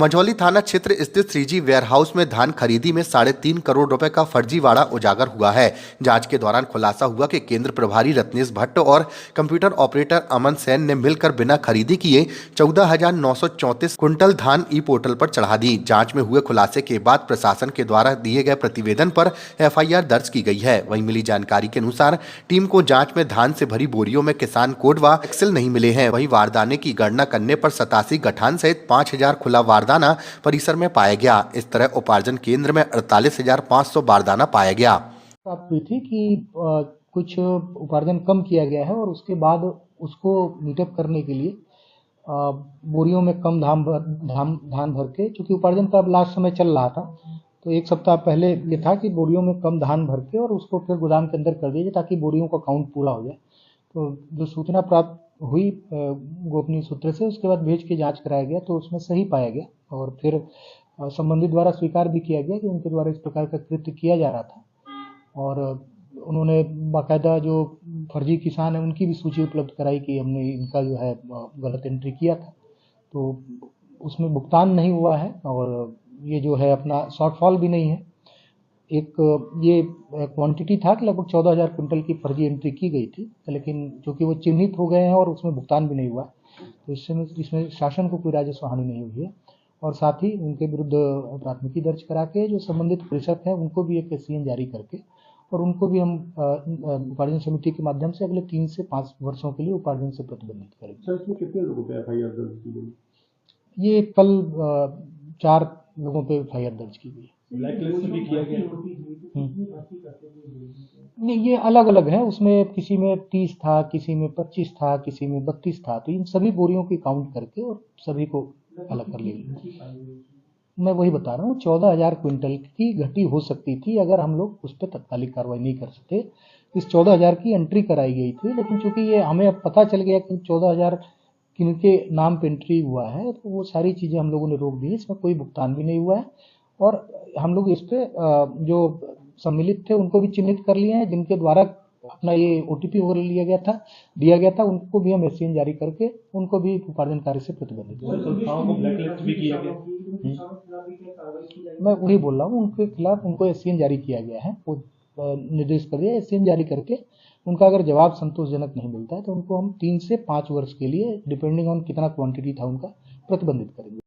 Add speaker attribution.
Speaker 1: मझौली थाना क्षेत्र स्थित 3G वेयरहाउस में धान खरीदी में 3.5 करोड़ रुपए का फर्जीवाड़ा उजागर हुआ है। जांच के दौरान खुलासा हुआ कि केंद्र प्रभारी रत्नेश भट्ट और कंप्यूटर ऑपरेटर अमन सेन ने मिलकर बिना खरीदी किए 14,934 कुंटल धान ई पोर्टल पर चढ़ा दी। जांच में हुए खुलासे के बाद प्रशासन के द्वारा दिए गए प्रतिवेदन पर FIR दर्ज की गई है। वहीं मिली जानकारी के अनुसार टीम को जाँच में धान से भरी बोरियों में किसान कोड व एक्सेल नहीं मिले हैं। वहीं वारदाने की गणना करने पर 87 गठान सहित 5,000 खुला वारदाना परिसर में पाया गया। इस तरह उपार्जन केंद्र में 48,500 बारदाना पाया गया।
Speaker 2: बात हुई थी कि कुछ उपार्जन कम किया गया है और उसके बाद उसको मीटअप करने के लिए बोरियों में कम धान भर के, चूंकि उपार्जन का अब लास्ट समय चल रहा था, तो एक सप्ताह पहले ये था कि बोरियों में कम धान भर के और उसको फिर गोदाम के अंदर कर दीजिए ताकि बोरियों का काउंट पूरा हो जाए। तो जो सूचना प्राप्त हुई गोपनीय सूत्र से, उसके बाद भेज के जांच कराया गया तो उसमें सही पाया गया और फिर संबंधित द्वारा स्वीकार भी किया गया कि उनके द्वारा इस प्रकार का कृत्य किया जा रहा था और उन्होंने बाकायदा जो फर्जी किसान है उनकी भी सूची उपलब्ध कराई कि हमने इनका जो है गलत एंट्री किया था, तो उसमें भुगतान नहीं हुआ है और ये जो है अपना शॉर्टफॉल भी नहीं है। एक ये क्वांटिटी था कि लगभग 14,000 क्विंटल की फर्जी एंट्री की गई थी, लेकिन चूंकि वो चिन्हित हो गए हैं और उसमें भुगतान भी नहीं हुआ, तो इसमें शासन को कोई राजस्व हानि नहीं हुई है और साथ ही उनके विरुद्ध प्राथमिकी दर्ज करा के जो संबंधित कृषक हैं उनको भी एक SCN जारी करके और उनको भी हम उपार्जन समिति के माध्यम से अगले 3 से 5 वर्षों के लिए उपार्जन से प्रतिबंधित करेंगे।
Speaker 3: सर, इसमें कितने लोगों पे FIR दर्ज की गई?
Speaker 2: ये कल 4 लोगों पे FIR दर्ज की गई।
Speaker 3: ब्लैकलिस्ट भी किया गया?
Speaker 2: नहीं, ये अलग अलग है, उसमें किसी में 30 था, किसी में 25 था, किसी में 32 था, तो इन सभी बोरियों की काउंट करके और सभी को अलग कर लिया। मैं वही बता रहा हूँ, 14,000 क्विंटल की घटी हो सकती थी अगर हम लोग उस पर तत्कालिक कार्रवाई नहीं कर सकते। इस 14,000 की एंट्री कराई गई थी, लेकिन चूंकि ये हमें अब पता चल गया कि 14,000 किनके नाम पे एंट्री हुआ है, तो वो सारी चीज़ें हम लोगों ने रोक दी। इसमें कोई भुगतान भी नहीं हुआ है और हम लोग इस पे जो सम्मिलित थे उनको भी चिन्हित कर लिए हैं, जिनके द्वारा अपना ये OTP वगैरह दिया गया था, उनको भी हम SCN जारी करके उनको भी उपार्जन कार्य से प्रतिबंधित मैं वही बोल रहा हूँ, उनके खिलाफ उनको SCN जारी किया गया है, वो निर्देश कर दिया SCN जारी करके उनका अगर जवाब संतोषजनक नहीं मिलता है तो उनको हम 3 से 5 वर्ष के लिए डिपेंडिंग ऑन कितना क्वांटिटी था उनका प्रतिबंधित करेंगे।